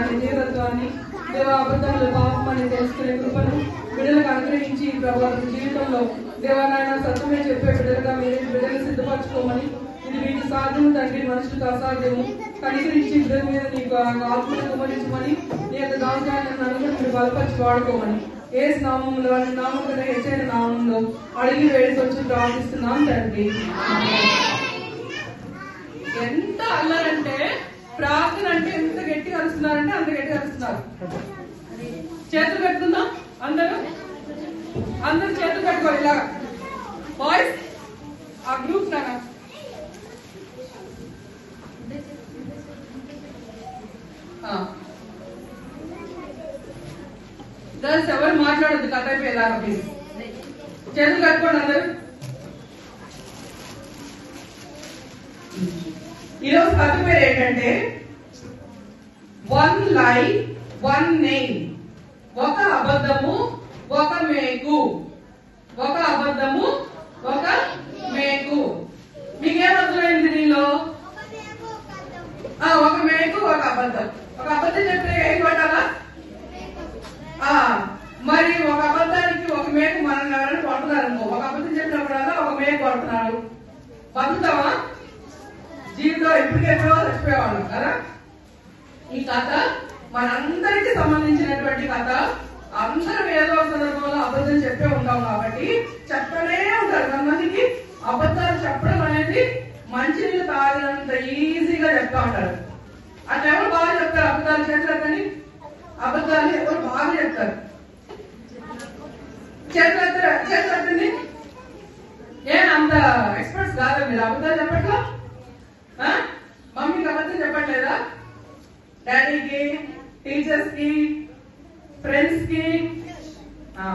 తండ్రి జీవత్వాన్ని దేవ అబద్ధములు పాపం అని తెలుసుకునే కృపను బిడ్డలకు అనుగ్రహించి ప్రభావ జీవితంలో దేవానాయన సత్యమే చెప్పే బిడ్డలుగా మీరు బిడ్డలు సిద్ధపరచుకోమని ఇది మీకు సాధ్యము తండ్రి మనుషులకు అసాధ్యము కనికరించి బిడ్డల మీద నీకు ఆత్మను కుమరించమని నీ యొక్క దాసాన్ని అనుగుణం మీరు బలపరిచి వాడుకోమని ఏ నామంలో నామం కన్నా హెచ్చైన నామంలో అడిగి వేడుకొచ్చి ప్రార్థిస్తున్నాం తండ్రి. ఎంత అల్లారంటే ప్రార్థన అంటే ఎంత గట్టిగా అరుస్తున్నారంటే అంత గట్టిగా అరుస్తున్నారు. చేతులు పెట్టుకుందాం అందరూ చేతులు పెట్టుకో ఇలాగా బాయ్స్ ఆ గ్రూప్ నాగా గర్ల్స్ ఎవరు మాట్లాడద్దు కథ అయిపోయేలాగా ప్లీజ్ చేతులు కట్టుకోండి అందరూ. ఈరోజు కథ పేరు ఏంటంటే వన్ లై వన్ నేమ్. ఒక అబద్ధము ఒక మేకు. ఒక అబద్ధము ఒక మేకు. మీకేమర్థమైంది దీనిలో? ఒక మేకు ఒక అబద్ధం. ఒక అబద్ధం చెప్తే ఏం కొట్టాలా? మరి ఒక అబద్ధానికి ఒక మేకు మనల్ని ఎవరైనా కొడుతున్నారు అనుకో, ఒక అబద్ధం చెప్పినప్పుడల్లా ఒక మేకు కొడుతున్నారు, బతుకుతావా? జీవితం ఎప్పటికెప్పుడో చచ్చిపోయేవాళ్ళం కదా. ఈ కథ మనందరికీ సంబంధించినటువంటి కథ. అందరం ఏదో ఒక సందర్భంలో అబద్ధం చెప్పే ఉంటాం కాబట్టి చెప్పనే ఉంటారు. కొంతమందికి అబద్ధాలు చెప్పడం అనేది మంచినీళ్ళు తాగినంత ఈజీగా చెప్తా ఉంటారు. అట్లా ఎవరు బాగా చెప్తారు అబద్ధాలు చేస్తారని? అబద్ధాలు ఎవరు బాగా చెప్తారు? చేతండి అంత ఎక్స్పర్ట్స్ కాదా మీరు అబద్ధాలు చెప్పట్లా? మమ్మీకి అబద్ధం చెప్పట్లేదా? డాడీకి, టీచర్స్ కి, ఫ్రెండ్స్ కి?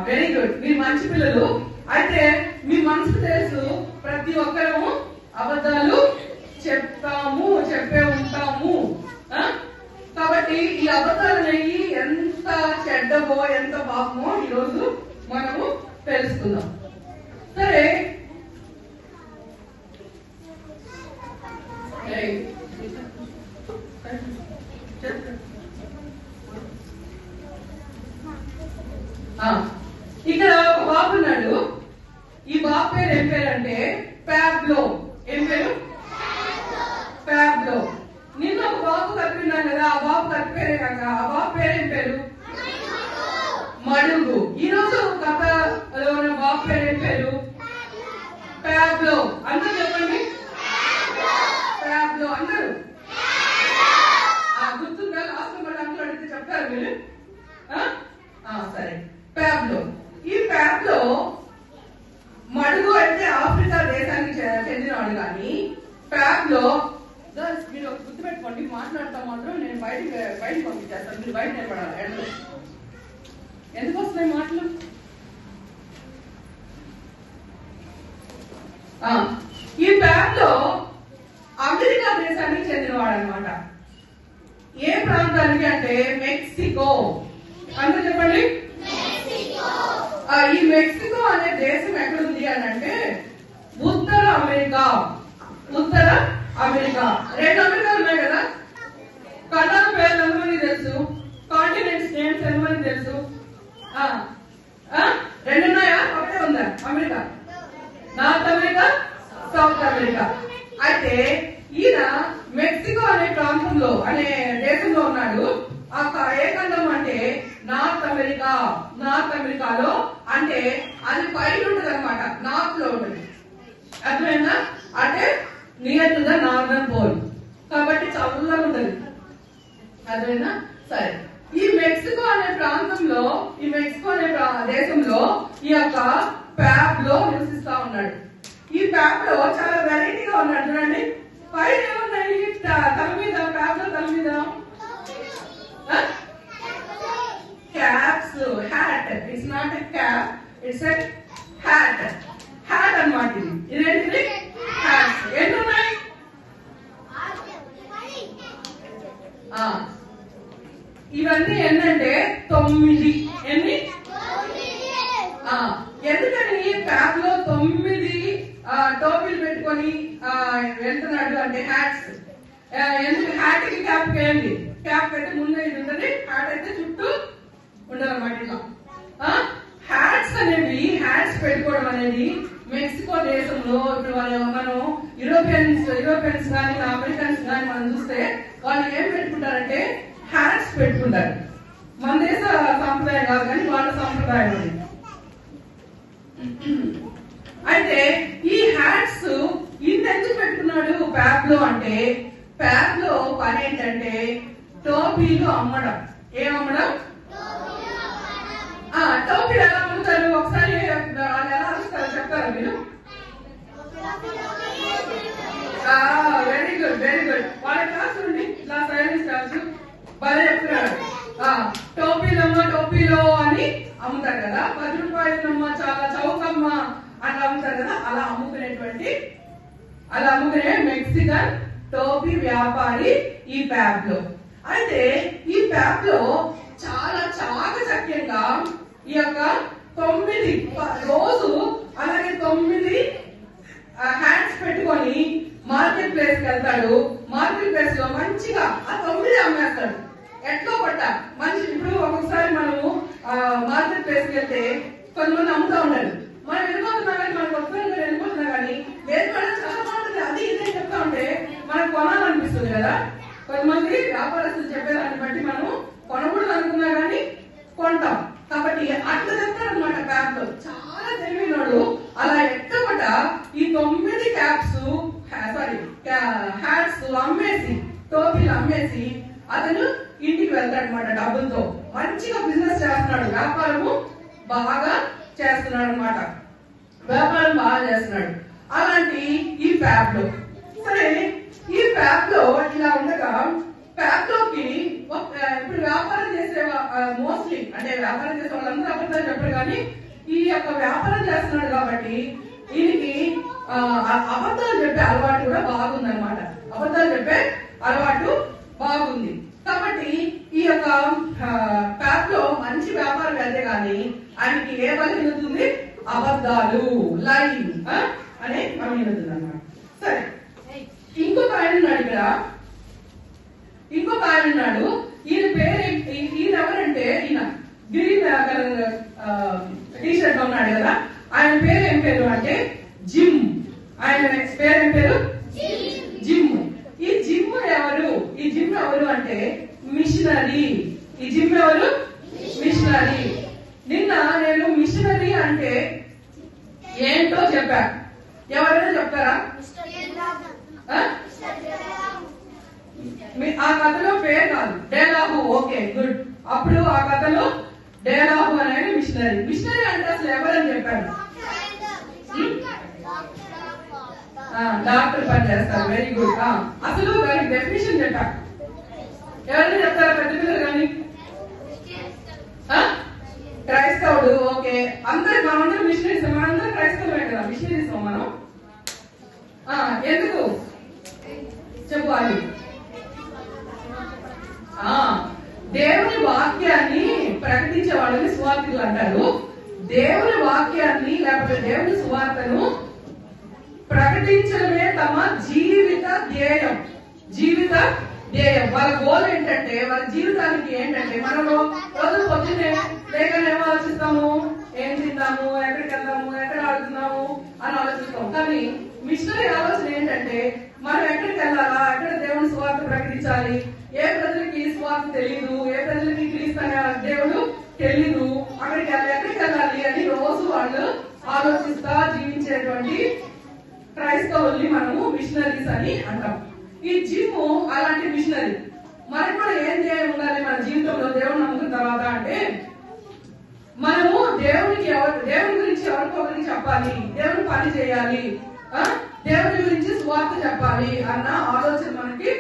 వెరీ గుడ్, మీరు మంచి పిల్లలు. అయితే మీ మనసు తెలుసు ప్రతి ఒక్కరము అబద్ధాలు చెప్తాము, చెప్పే ఉంటాము. కాబట్టి ఈ అబద్ధాలు అనేవి ఎంత చెడ్డవో ఎంత పాపమో ఈరోజు మనము తెలుసుకుందాం. సరే, ఇక్కడ ఒక బాబు ఉన్నాడు. ఈ బాబు పేరు ఏం పేరు అంటే పాబ్లో. ఏం పేరు? పాబ్లో. నిన్న ఒక బాబు కనిపిన్నాను కదా, ఆ బాబు కనిపేరే కాక ఆ బాబు పేరేం పేరు? మడుగు. ఈ రోజు కథలో ఉన్న బాబు పేరేం పేరు? పాబ్లో. అందరూ చెప్పండి, పాబ్లో. అందరూ గుర్తుందా? లాస్ట్ మళ్ళీ అందరూ అడిగితే చెప్తారు మీరు. సరే, పాబ్లో. ఈ పాబ్లో మడుగు అంటే ఆఫ్రికా దేశానికి చెందినవాడు. కానీ పాబ్లో మీరు గుర్తుపెట్టుకోండి, మాట్లాడతా మాత్రం నేను బయటకు పంపించేస్తాను. మీరు బయట నిలబడాలి. ఎండలో ఎందుకు వస్తున్నాయి మాటలు? ఈ పాబ్లో అమెరికా దేశానికి చెందినవాడు అనమాట. ఏ ప్రాంతానికి అంటే మెక్సికో. అంతే చెప్పండి. ఈ మెక్సికో అనే దేశం ఎక్కడుంది అని అంటే ఉత్తర అమెరికా. ఉత్తర అమెరికా. 2 అమెరికాలు ఉన్నాయి కదా. ఖండాల పేర్లు ఎంతమంది తెలుసు? కాంటినెంట్స్ నేమ్స్ ఎంతమంది తెలుసు? 2 ఉన్నాయా? ఒకటే ఉందా? America, north America, south America. అయితే ఈయన మెక్సికో అనే ప్రాంతంలో అనే దేశంలో ఉన్నాడు. ఏ ఖండం అంటే నార్త్ అమెరికా. నార్త్ అమెరికాలో అంటే అది పైన ఉంటుంది అనమాట, నార్త్ లో ఉంటుంది. అర్థమైందా? అంటే near to the northern pole. కాబట్టి చల్లగా ఉంటుంది. అర్థమైందా? సరే, ఈ మెక్సికో అనే ప్రాంతంలో, ఈ మెక్సికో అనే దేశంలో ఈ యొక్క పాబ్లో నివసిస్తా ఉన్నాడు. ఈ పాబ్లో చాలా వెరైటీగా ఉన్నాడు. చూడండి, పైన ఏమున్నాయి? తల మీద, పాబ్లో తల మీద caps, hat. It's not a cap, it's a hat. Hat అన్నమాట. ఇదేంటిది? హ్యాట్స్. ఎన్ని ఉన్నాయి? ఇవన్నీ ఏంటంటే 9. ఎన్ని? ఎందుకని ప్యాక్ లో 9 టోపీలు పెట్టుకొని వెళ్తున్నాడు అంటే హ్యాట్స్. ఎందుకు హ్యాట్ కి క్యాప్ వేయండి? క్యాప్ పెట్టి ముందే ఇది ఉంటుంది, యూరోపియన్స్ కానీ అమెరికన్స్ కానీ మనం చూస్తే వాళ్ళు ఏం పెట్టుకుంటారంటే హ్యాట్స్ పెట్టుకుంటారు. మన దేశ సాంప్రదాయం కాదు కానీ వాళ్ళ సాంప్రదాయం అది. అయితే ఈ హ్యాట్స్ ఇంతెందుకు పెట్టుకున్నాడు ప్యాబ్లో అంటే, ప్యాబ్లో పని ఏంటంటే టోపీలు అమ్మడం. ఏమమ్మడం? టోపీలు ఎలా అమ్ముతారు? ఒకసారి వాళ్ళు ఎలా అమ్ముతారు చెప్తారా మీరు? Very good, very good. వాళ్ళ క్లాస్ ఉండి ఇట్లా సైలెన్స్ క్లాస్ బాగా చెప్తున్నారు. టోపీలో అని అమ్ముతారు కదా, 10 రూపాయలమ్మ, చాలా చౌకమ్మ అట్లా అమ్ముతారు కదా. అలా అమ్ముకునే మెక్సికన్ టోపీ వ్యాపారి ఈ ప్యాబ్లో. అయితే ఈ ప్యాబ్లో చాలా చాకచక్యంగా ఈ యొక్క 9 రోజు అలాగే 9 హ్యాండ్స్ పెట్టుకొని మార్కెట్ ప్లేస్ కి వెళ్తాడు. మార్కెట్ ప్లేస్ లో మంచిగా ఆ 9 అమ్మేస్తాడు. ఎట్లో పట్ట మంచి. ఇప్పుడు ఒక్కొక్కసారి మనము మార్కెట్ ప్లేస్ కి వెళ్తే కొంతమంది అమ్ముతా ఉంటారు. మనం వెళ్ళిపోతున్నా కానీ మనకు వస్తున్నా వెళ్ళిపోతున్నా కానీ వేరే చాలా బాగుంటుంది అది ఇదే చెప్తా ఉంటే మనకు కొనాలనిపిస్తుంది కదా. కొంతమంది వ్యాపారస్తులు చెప్పేదాన్ని బట్టి మనం కొనకూడదు అనుకున్నా కానీ కొంటాం. కాబట్టి అట్లా చెప్తాడు అనమాట ప్యాప్ లో. చాలా తెలివినోడు. అలా ఎక్కబట ఈ 9 హ్యాట్స్ అమ్మేసి, టోపీలు అమ్మేసి అతను ఇంటికి వెళ్తాడు అనమాట డబ్బులతో. మంచిగా బిజినెస్ చేస్తున్నాడు, వ్యాపారము బాగా చేస్తున్నాడు అనమాట. అలాంటి ఈ ప్యాప్ లో సరే, ఈ ప్యాప్ లో ఇలా ఉండగా ప్యాప్ లోకి ఇప్పుడు వ్యాపారం చేసే మోస్ట్లీ అంటే వ్యాపారం చేసే వాళ్ళందరూ అబద్ధాలు చెప్పరు కానీ ఈ యొక్క వ్యాపారం చేస్తున్నాడు కాబట్టి ఈయనకి అబద్ధాలు చెప్పే అలవాటు కూడా బాగుందన్నమాట. అబద్ధాలు చెప్పే అలవాటు బాగుంది కాబట్టి ఈ యొక్క ప్యాప్ లో మంచి వ్యాపారం వెళ్తే గాని ఆయనకి ఏ బలహీనత ఉంది? అబద్ధాలు, లైవ్ అనే బలహీనత అన్నమాట. సరే, ఇంకొక ఆయన ఉన్నాడు. ఈయన పేరు, ఈయన ఎవరంటే ఈయన గ్రీన్ టీషర్ట్ ఉన్నాడు కదా, ఆయన పేరు ఏం పేరు అంటే జిమ్. ఆయన పేరు ఏం పేరు? జిమ్. ఈ జిమ్ ఎవరు అంటే మిషనరీ. ఈ జిమ్ ఎవరు? మిషనరీ. నిన్న నేను మిషనరీ అంటే ఏంటో చెప్పా. ఎవరైనా చెప్తారా? ఆ కథలో పేరు కాదు, డేలాహు. Okay, good. అప్పుడు ఆ కథలో డేలాహు అనేది మిషనరీ. మిషనరీ అంటే అసలు ఎవరని చెప్పాను? డాక్టర్ పని చేస్తారు. Very good. అసలు దానికి డెఫినేషన్ చెప్పా. ఎవరైనా చెప్తారా? పెద్ద పిల్లలు కానీ క్రైస్తవుడు. ఓకే, మనందరం మిషనరీస్. మనందరం క్రైస్తవులే కదా, మిషనరీస్ మనం. ఎందుకు చెప్పాలి? దేవుని వాక్యాన్ని ప్రకటించే వాళ్ళని సువార్తికులు అంటారు. దేవుని వాక్యాన్ని లేకపోతే దేవుని సువార్తను ప్రకటించడమే తమ జీవిత ధ్యేయం. వాళ్ళ గోల్ ఏంటంటే, వాళ్ళ జీవితానికి ఏంటంటే, మనము రోజు పొద్దున్నే లేకనే ఆలోచిస్తాము, ఏం తిందాము, ఎక్కడికి వెళ్దాము, ఎక్కడ ఆడుతున్నాము అని ఆలోచిస్తాం. కానీ మిషనరీ ఆలోచన ఏంటంటే, మనం ఎక్కడికి వెళ్ళాలా, ఎక్కడ దేవుని సువార్త ప్రకటించాలి, ఏ ప్రజలకి సువార్త తెలీదు, ఏ ప్రజలకి క్రీస్తు అనే దేవుడు తెలీదు, ఎక్కడికి వెళ్ళాలి అని రోజు వాళ్ళు ఆలోచిస్తా జీవించేటువంటి క్రైస్తవుల్ని మనము మిషనరీస్ అని అంటాం. ఈ జిమ్ అలాంటి మిషనరీ. మనకు కూడా ఏం చేయాలి ఉండాలి మన జీవితంలో దేవుని నమ్ముకున్న తర్వాత అంటే, మనము దేవుని గురించి ఎవరికొకరికి చెప్పాలి, దేవుని పని చేయాలి, దేవుని గురించి సువార్త చెప్పాలి అన్న ఆలోచన మనకి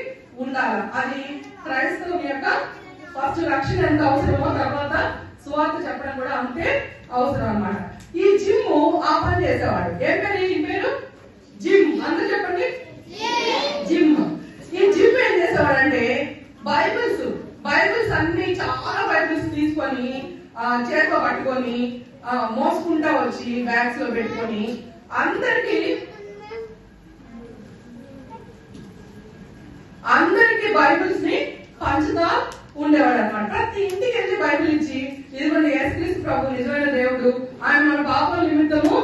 ఉండాలి. అది క్రైస్తవుని యొక్క ఫస్ట్ రక్షణ ఎంత అవసరమో తర్వాత సువార్త చెప్పడం కూడా అంతే అవసరం అన్నమాట. ఈ జిమ్ ఆ పని చేసేవాడు. ఏం పేరు? ఈ పేరు జిమ్. అందరూ చెప్పండి, జిమ్. ఈ జిమ్ ఏం చేసేవాడంటే బైబిల్స్ అన్ని చాలా బైబిల్స్ తీసుకొని చేతిలో పట్టుకొని మోసుకుంటా వచ్చి బ్యాగ్స్ లో పెట్టుకొని అందరికి బైబిల్స్ ని పంచుతా ఉండేవాడు అనమాట. ప్రతి ఇంటికి వెళ్ళి బైబిల్ ఇచ్చి, ఇదిగోండి యేసుక్రీస్తు ప్రభు నిజమైన దేవుడు, ఆయన మన పాపం నిమిత్తము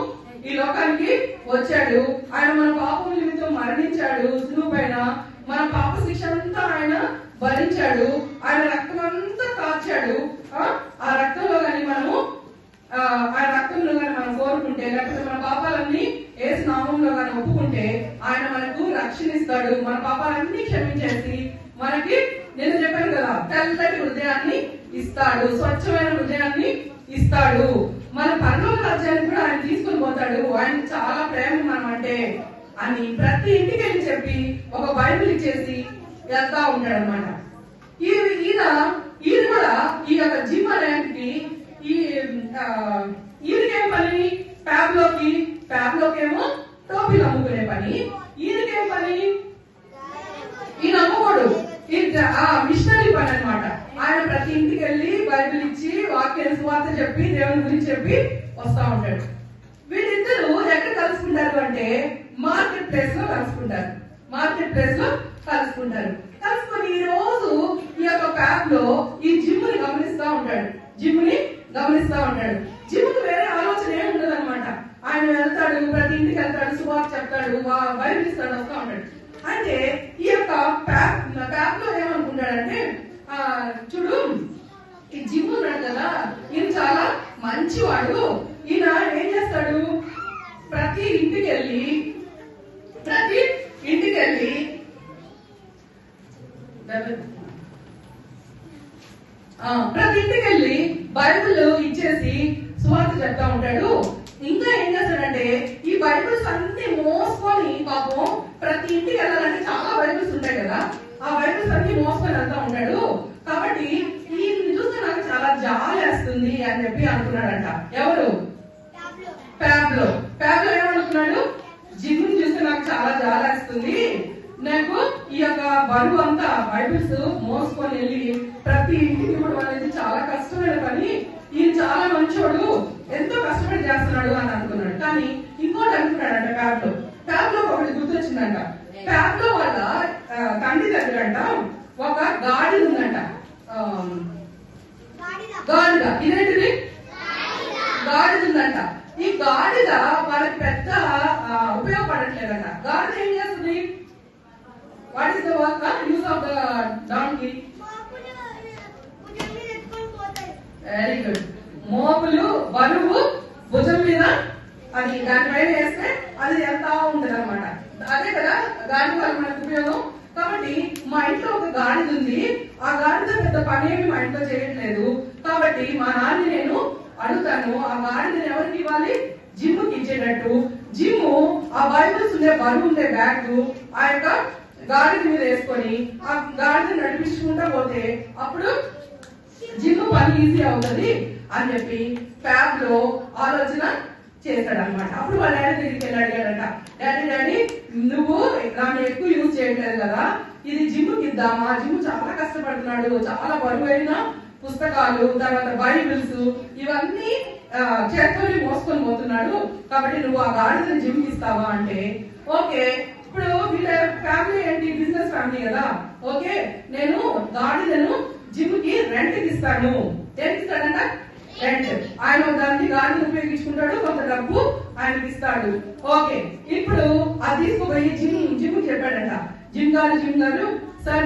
ఈ లోకానికి వచ్చాడు, ఆయన మన పాపం నిమిత్తం మరణించాడు, క్షమిస్తాడు. మన పాపాలన్నీ క్షమించేసి మనకి నేను చెప్పాను కదా తెల్లటి హృదయాన్ని ఇస్తాడు, స్వచ్ఛమైన హృదయాన్ని ఇస్తాడు. మన పరలోక రాజ్యాన్ని కూడా ఆయన తీసుకుని పోతాడు. ఆయన చాలా ప్రేమ మనం అంటే అని ప్రతి ఇంటికి వెళ్ళి చెప్పి ఒక బైబిల్ ఇచ్చేసి వెళ్తా ఉంటాడు అనమాట. ఈయన కూడా ఈ యొక్క జిమ్ అనేది ఈయనకేం పని, ప్యాబ్లోకేమో టోపీలు అమ్ముకునే పని. ఈయనకేం పని, ఈయన అమ్ముకోడు, మిషనరీ పని అనమాట. ఆయన ప్రతి ఇంటికి వెళ్ళి బైబిల్ ఇచ్చి వాక్యాన్ని సువార్త చెప్పి దేవుని గురించి చెప్పి వస్తా ఉంటాడు. వీళ్ళిద్దరూ ఎక్కడ కలుసుకుంటారు అంటే మార్కెట్ ప్లేస్ లో కలుసుకుంటారు. కలుసుకొని ఈ రోజు ఈ యొక్క ప్యాబ్ లో ఈ జిమ్ ని గమనిస్తా ఉంటాడు. జిమ్ కు వేరే ఆలోచన ఏమి ఉండదు అనమాట. ఆయన వెళ్తాడు, ప్రతి ఇంటికి వెళ్తాడు, సువార్త చెప్తాడు, బైబిల్ ఇస్తాడు, వస్తా ఉంటాడు. అంటే ఈ యొక్క ప్యాబ్ లో ఏమనుకుంటాడంటే చూడు ఈ జిమ్ ఉన్నాడు కదా, ఈయన చాలా మంచివాడు. ఈయన ఏం చేస్తాడు, ప్రతి ఇంటికి వెళ్ళి బైబిల్ ఇచ్చేసి సువార్త చెప్తా ఉంటాడు. ఇంకా ఏం చేస్తాడంటే ఈ బైబిల్స్ అన్ని మోసుకొని, పాపం ప్రతి ఇంటికి వెళ్ళాలంటే చాలా బైబిల్స్ ఉంటాయి కదా, ఆ బైబిల్స్ అన్ని మోసుకొని వెళ్తా ఉంటాడు. కాబట్టి ఈయన్ని చూస్తే నాకు చాలా జాలి వేస్తుంది అని చెప్పి అనుకున్నాడంట. ఎవరు? ప్యాబ్లో ఏమనుకున్నాడు, జిమ్ చూస్తే నాకు చాలా జాలి వేస్తుంది, నాకు ఈ యొక్క బరువు అంతా బైబిల్స్ మోసుకొని వెళ్ళి ప్రతి ఇంటికి ఇవ్వడం అనేది చాలా కష్టమైన పని, ఈయన చాలా మంచోడు, ఎంతో కష్టపడి చేస్తున్నాడు అని అనుకున్నాడు. కానీ ఇంకోటి అనుకున్నాడంట, ప్యాబ్లో ఒకటి గుర్తొచ్చిందంట. ప్యాబ్లో వాళ్ళ తండ్రి దగ్గరంట ఒక గాడిద ఉందంట. ఇదేంటిది? గాడిద ఉందంట. ఈ గాడిద వాళ్ళకి పెద్ద ఉపయోగపడట్లేదంట. గాడిద ఏం చేస్తుంది? What is the work use of the donkey? Very good. మోపులు బరువు భుజం మీద అది దానిపైన వేస్తే అది వెళ్తా ఉంటది అనమాట. అదే కదా గాడిద వల్ల మనకు ఉపయోగం. కాబట్టి మా ఇంట్లో ఒక గాడిద ఉంది, ఆ గాడిద పెద్ద పని ఏమి మా ఇంట్లో చేయట్లేదు. కాబట్టి మా నాన్న నేను అడుగుతాను, ఆ గాడిదని ఎవరికి ఇవ్వాలి? జిమ్ కి ఇచ్చేటట్టు. జిమ్ ఆ బైబిల్స్ ఉండే బరువు ఉండే బ్యాగ్ ఆ యొక్క గాడిద మీద వేసుకొని ఆ గాడిద నడిపించుకుంటా పోతే అప్పుడు జిమ్ పని ఈజీ అవుతుంది అని చెప్పి ప్యాబ్ లో ఆలోచన చేశాడు అనమాట. అప్పుడు వాళ్ళ డాడీ దగ్గరికి వెళ్ళి అడిగాడట, డాడీ నువ్వు దాన్ని ఎక్కువ యూజ్ చేయట్లేదు కదా, ఇది జిమ్ కి ఇద్దామా? జిమ్ చాలా కష్టపడుతున్నాడు, చాలా బరువైన పుస్తకాలు, తర్వాత బైబిల్స్ ఇవన్నీ చేతుల్ని మోసుకొని పోతున్నాడు, కాబట్టి నువ్వు ఆ గాడిదని జిమ్ కి ఇస్తావా అంటే, ఓకే. ఇప్పుడు వీళ్ళ ఫ్యామిలీ ఏంటి? బిజినెస్ ఫ్యామిలీ కదా. ఓకే, నేను గాడిదను జిమ్ కి రెంట్ కి ఇస్తాను. దేనికి ఇస్తాడంట? రెంట్. ఆయన దాన్ని గాడిని ఉపయోగించుకుంటాడు, కొంత డబ్బు ఆయనకి ఇస్తాడు. ఓకే, ఇప్పుడు అది తీసుకుపోయి జిమ్ చెప్పాడంట. జిమ్ గారు సార్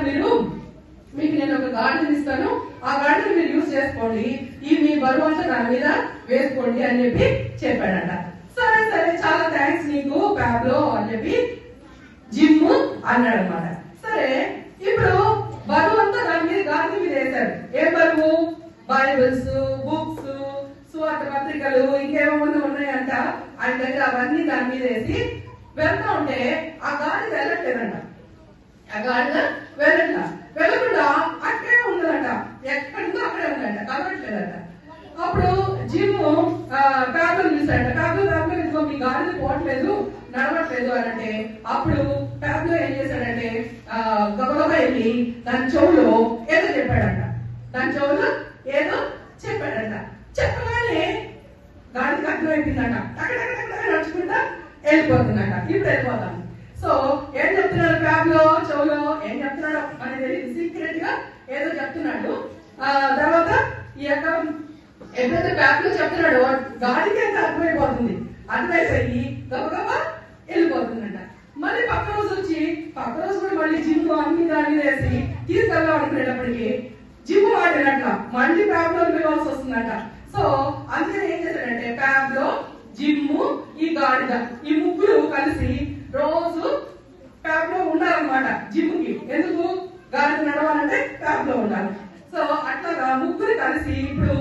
మీకు నేను ఒక గాడిని ఇస్తాను, ఆ గాడిని మీరు యూజ్ చేసుకోండి, ఈ మీ బరువు అంతా దాని మీద వేసుకోండి అని చెప్పి చెప్పాడంట. సరే చాలా థ్యాంక్స్ నీకు ప్యాబ్లో అని చెప్పి జిమ్ అన్నాడు అనమాట. సరే, ఇప్పుడు బరువు అంతా దాని మీద గాడిని మీద వేశారు. ఏ బరువు? బైబిల్స్, బుక్స్, సువార్త పత్రికలు, ఇంకేమన్నా ఉన్నాయంట ఆయన దగ్గర. అవన్నీ దాని మీద వేసి వెళ్తా ఉంటే ఆ గాడి వెళ్ళట్లేదంట. వెళ్ళకుండా అక్కడే ఉందంట. ఎక్కడుందో అక్కడే ఉందంట, కదలట్లేదంట. అప్పుడు జిమ్ ప్యాబ్లో చూసాడంట. ప్యాబ్లో ఇదిగో మీ గాడిద పోవట్లేదు, నడవట్లేదు అని అంటే, అప్పుడు ప్యాబ్లో ఏం చేశాడంటే గబగబా వెళ్ళి దాని చెవులో ఏదో చెప్పాడంట. చెప్పగానే గాడికి అర్థమైపోయిందంట. అక్కడ నడుచుకుంటా వెళ్ళిపోతుందంట. ఇప్పుడు వెళ్ళిపోతాను. సో ఏం చెప్తున్నాడు ప్యాబ్లో చెవులో? ఏం చెప్తున్నాడు అనేది సీక్రెట్ గా ఏదో చెప్తున్నాడు. తర్వాత ఈ యొక్క ఎప్పుడైతే ప్యాబ్లో చెప్తున్నాడో గాడికి ఎంత అర్థమైపోతుంది. అర్థమైపోయి గబగబా వెళ్ళిపోతుందంట. మళ్ళీ పక్క రోజు కూడా మళ్ళీ జిమ్ అన్ని దాని వేసి తీసుకెళ్దాం అనుకునేటప్పటికి జిమ్ వాడినట్ల మళ్ళీ ప్యాబ్లో పిలవాల్సి వస్తుందంట. సో అందుకని ఏం చేశాడంటే ప్యాబ్లో, జిమ్, ఈ గాడిద ఈ ముగ్గురు కలిసి రోజు ప్యాబ్ లో ఉండాలన్నమాట జిమ్ కి. ఎందుకు? గాడిద నడవాలంటే ప్యాబ్ లో ఉండాలి. సో అట్లాగా ముగ్గురు కలిసి ఇప్పుడు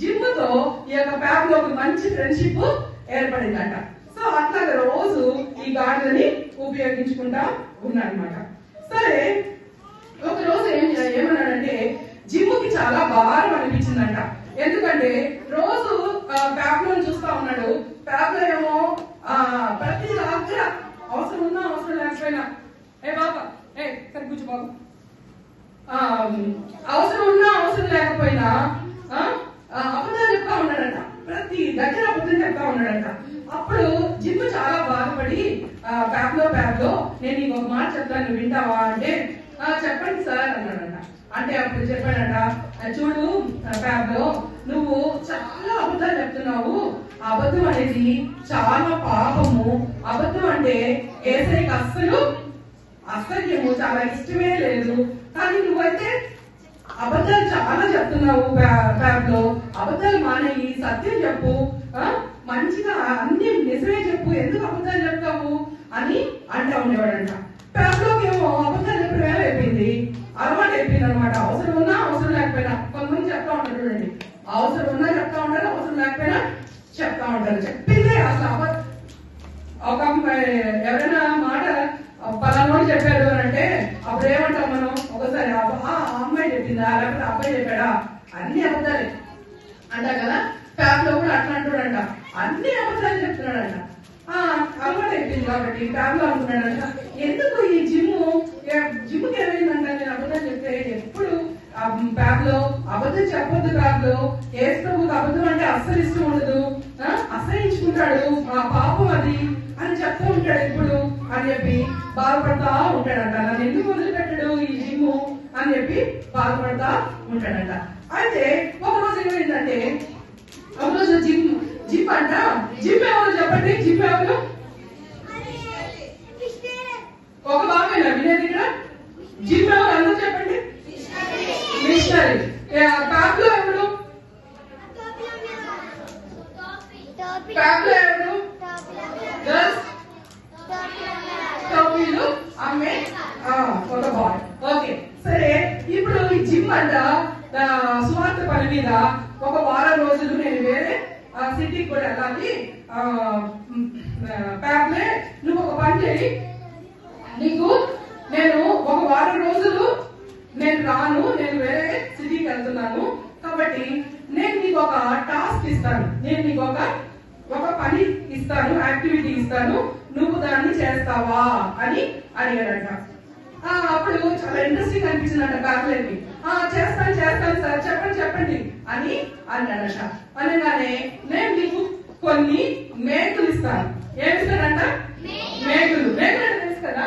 జిమ్ తో ఈ యొక్క ప్యాబ్ లో ఒక మంచి ఫ్రెండ్షిప్ ఏర్పడిందంట. సో అట్లాగా రోజు ఈ గాడిదని ఉపయోగించుకుంటా ఉన్నారనమాట. సరే ఒక రోజు ఏమన్నాడంటే జిమ్ కి చాలా భారం అనిపించిందంట. ఎందుకంటే రోజు ప్యాబ్ లో చూస్తా ఉన్నాడు. ప్యాబ్ లో ఏమో ప్రతి దగ్గర అవసరం ఉన్నా అవసరం లేకపోయినా బాబా సరే కూర్చో బాబు, అవసరం ఉన్నా అవసరం లేకపోయినా అబద్ధాలు చెప్తా ఉన్నాడంట. ప్రతి దగ్గర అబద్ధం చెప్తా ఉన్నాడంట. అప్పుడు జిమ్ చాలా బాధపడి ప్యాబ్ లో నేను నీకు ఒక మాట చెప్తాను వింటావా అంటే చెప్పండి సార్ అన్నాడంట. అంటే అప్పుడు చెప్పాడంట, చూడు ప్యాబ్ లో నువ్వు చాలా అబద్ధాలు చెప్తున్నావు. అబద్ధం అనేది చాలా పాపము. అబద్ధం అంటే యేసయ్యకి అసహ్యము, చాలా ఇష్టమే లేదు. కానీ నువ్వైతే అబద్ధాలు చాలా చెప్తున్నావు ప్యాబ్ లో. అబద్ధాలు మానేయి, సత్యం చెప్పు, మంచిగా అన్ని నిజమే చెప్పు, ఎందుకు అబద్ధాలు చెప్తావు అని అంటా ఉండేవాడంట. ప్యాబ్ లోకి ఏమో అబద్ధాలు చెప్పడం అయిపోయింది, అలవాటు అయిపోయింది అనమాట. అవసరం ఉన్నా అవసరం లేకపోయినా కొంతమంది చెప్తా ఉంటారు చూడండి, అవసరం ఉన్నా చెప్తా ఉంటారు, అవసరం లేకపోయినా చెప్తా ఉంటారు. చెప్పిందే అసలు ఒక ఎవరైనా మాట పలానోడు చెప్పాడు అని అంటే అప్పుడు ఏమంటాం మనం? ఒకసారి ఆ అమ్మాయి చెప్పిందా లేకపోతే అబ్బాయి చెప్పాడా? అన్ని అబద్ధాలే అంటా కదా. ప్యాబ్ లో కూడా అట్లా అంటాడంట, అన్ని అబద్ధాలు చెప్తున్నాడంట. అలవాటు అయిపోయింది కాబట్టి ప్యాబ్ లో అంటున్నాడంట, ఎందుకు ఈ జిమ్కి ఏమైందంట నేను అబద్ధం చెప్తే ఎప్పుడు ప్యాబ్ లో అబద్ధం చెప్పొద్దు. ప్యాబ్ లో ఏసుకు అబద్ధం అంటే అస్సలు ఇష్టం ఉండదు, అసహించుకుంటాడు, ఆ పాపం అది అని చెప్తూ ఉంటాడు ఎప్పుడు అని చెప్పి బాధపడతా ఉంటాడంట. నన్ను ఎందుకు వదిలిపెట్టాడు ఈ జిమ్ అని చెప్పి బాధపడతా ఉంటాడంట. అయితే ఒక రోజు ఏమైందంటే, ఒక రోజు జిమ్ అంట. జిమ్ ఎవరు చెప్పండి? జిమ్ ఎవరు? ఒక బాగా వినేది ఇక్కడ. జిమ్ ఎవరు అందరూ చెప్పండి? మిషనరీ. ప్యాబ్ లో ఎవరు? ప్యాబ్ లో ఎవరు? గర్ల్స్ టోపీలు అమ్మే ఒక బాయ్. ఓకే సరే, ఇప్పుడు ఈ జిమ్ అంట సువార్త పని మీద ఒక వారం రోజులు నేను వేరే సిటీకి కూడా వెళ్ళాలి. ప్యాబ్లే నువ్వు ఒక పని చేయి, నీకు నేను ఒక వారం రోజులు నేను రాను, నేను వేరే సిటీకి వెళ్తున్నాను కాబట్టి నేను నీకు ఒక టాస్క్ ఇస్తాను, నేను నీకు ఒక పని ఇస్తాను, యాక్టివిటీ ఇస్తాను, నువ్వు దాన్ని చేస్తావా అని అడిగాడంట. అప్పుడు చాలా ఇంట్రెస్టింగ్ అనిపించిందంట ప్యాబ్లేకి. చేస్తాను సార్, చెప్పండి అని అన్నాడట. అనగానే నేను నీకు కొన్ని మేకులు ఇస్తాను. ఏమిస్తాడంట? మేకులు అంటే తెలుసు కదా,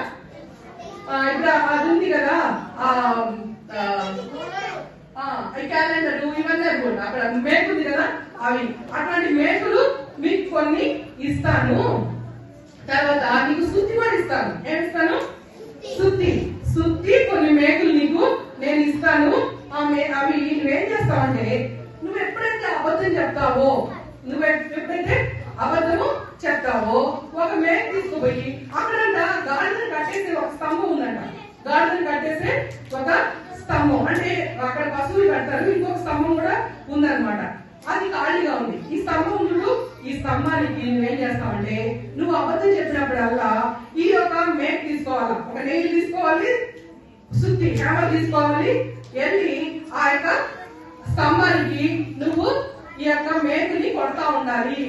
ఇప్పుడు అది ఉంది కదా క్యాలెండర్ ఇవన్నీ అక్కడ మేకుంది కదా అవి, అట్లాంటి మేకులు మీకు కొన్ని ఇస్తాను. తర్వాత నీకు సుత్తి కూడా ఇస్తాను. ఏమిస్తాను? సుత్తి కొన్ని మేకులు నీకు నేను ఇస్తాను. అవి నువ్వేం చేస్తావంటే, నువ్వు ఎప్పుడైతే అబద్ధం చెప్తావో ఒక మేక తీసుకుపోయి అక్కడంట గాడిదను కట్టేసే ఒక స్తంభం ఉందంట. గాడిదను కట్టేసే ఒక స్తంభం అంటే అక్కడ పశువులు కడతారు, ఇంకొక స్తంభం కూడా ఉందన్నమాట. అది ఖాళీగా ఉంది. ఈ స్తంభం ఉండు, ఈ స్తంభానికి నువ్వేం చేస్తావంటే, నువ్వు అబద్ధం చెప్పినప్పుడల్లా ఈ యొక్క మేక్ తీసుకోవాలి, ఒక నెయ్యి తీసుకోవాలి, సుత్తి హ్యామర్ తీసుకోవాలి, వెళ్ళి ఆ యొక్క స్తంభానికి నువ్వు ఈ యొక్క మేకుని కొడతా ఉండాలి.